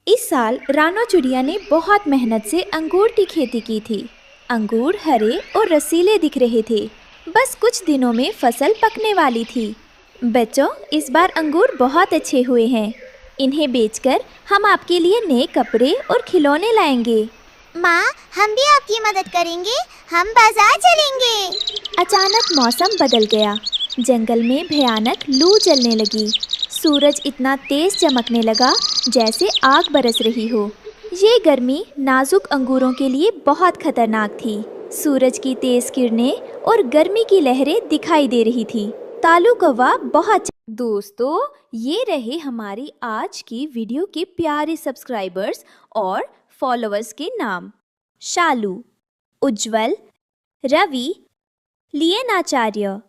इस साल रानो चिड़िया ने बहुत मेहनत से अंगूर की खेती की थी। अंगूर हरे और रसीले दिख रहे थे। बस कुछ दिनों में फसल पकने वाली थी। बच्चों, इस बार अंगूर बहुत अच्छे हुए हैं। इन्हें बेचकर हम आपके लिए नए कपड़े और खिलौने लाएंगे। माँ, हम भी आपकी मदद करेंगे। हम बाजार चलेंगे। अचानक मौसम बदल गया। जंगल में भयानक लू चलने लगी। सूरज इतना तेज चमकने लगा जैसे आग बरस रही हो। ये गर्मी नाजुक अंगूरों के लिए बहुत खतरनाक थी। सूरज की तेज किरणें और गर्मी की लहरें दिखाई दे रही थी। तालू कौवा बहुत दोस्तों, ये रहे हमारी आज की वीडियो के प्यारे सब्सक्राइबर्स और फॉलोअर्स के नाम। शालू, उज्जवल, रवि, लियनाचार्य,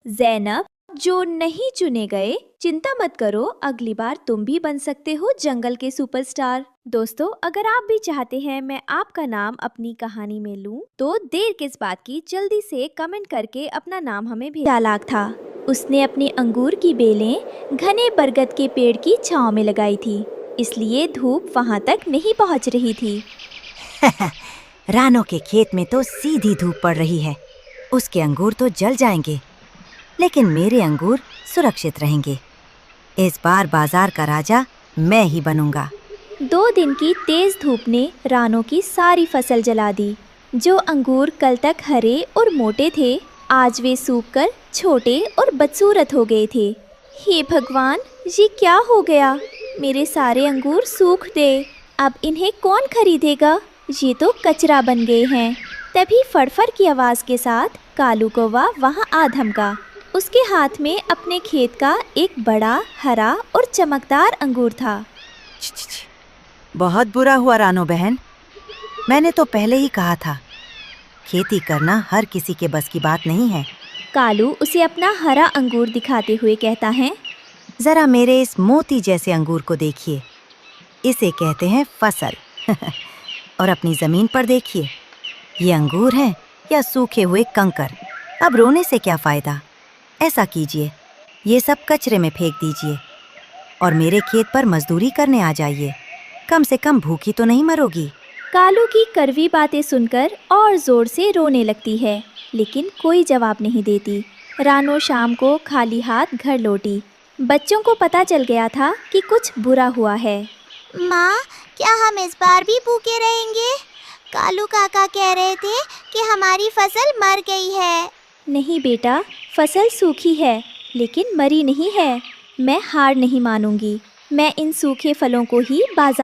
जैनब। जो नहीं चुने गए, चिंता मत करो, अगली बार तुम भी बन सकते हो जंगल के सुपरस्टार। दोस्तों, अगर आप भी चाहते हैं मैं आपका नाम अपनी कहानी में लूं, तो देर किस बात की, जल्दी से कमेंट करके अपना नाम हमें भेज। चालाक था। उसने अपनी अंगूर की बेलें घने बरगद के पेड़ की छांव में लगाई थी, इसलिए धूप वहां तक नहीं पहुंच रही थी। रानो के खेत में तो सीधी धूप पड़ रही है। उसके अंगूर तो जल जाएंगे, लेकिन मेरे अंगूर सुरक्षित रहेंगे। इस बार बाजार का राजा मैं ही बनूंगा। 2 दिन की तेज धूप ने रानो की सारी फसल जला दी। जो अंगूर कल तक हरे और मोटे थे, आज वे सूखकर छोटे और बदसूरत हो गए थे। हे भगवान, ये क्या हो गया? मेरे सारे अंगूर सूख गए। अब इन्हें कौन खरीदेगा? ये तो कचरा बन गए हैं। तभी फड़फड़ की आवाज़ के साथ कालू कौवा वहाँ आ धमका। उसके हाथ में अपने खेत का एक बड़ा हरा और चमकदार अंगूर था। बहुत बुरा हुआ रानो बहन, मैंने तो पहले ही कहा था, खेती करना हर किसी के बस की बात नहीं है। कालू उसे अपना हरा अंगूर दिखाते हुए कहता है, जरा मेरे इस मोती जैसे अंगूर को देखिए, इसे कहते हैं फसल। और अपनी जमीन पर देखिए, ये अंगूर हैं या सूखे हुए कंकर। अब रोने से क्या फायदा? ऐसा कीजिए, ये सब कचरे में फेंक दीजिए और मेरे खेत पर मजदूरी करने आ जाइए। कम से कम भूखी तो नहीं मरोगी। कालू की कड़वी बातें सुनकर और जोर से रोने लगती है, लेकिन कोई जवाब नहीं देती। रानो शाम को खाली हाथ घर लौटी। बच्चों को पता चल गया था कि कुछ बुरा हुआ है। माँ, क्या हम इस बार भी भूखे रहेंगे? कालू काका कह रहे थे कि हमारी फसल मर गई है। नहीं बेटा, फसल सूखी है लेकिन मरी नहीं है। मैं हार नहीं मानूंगी। मैं इन सूखे फलों को ही बाजार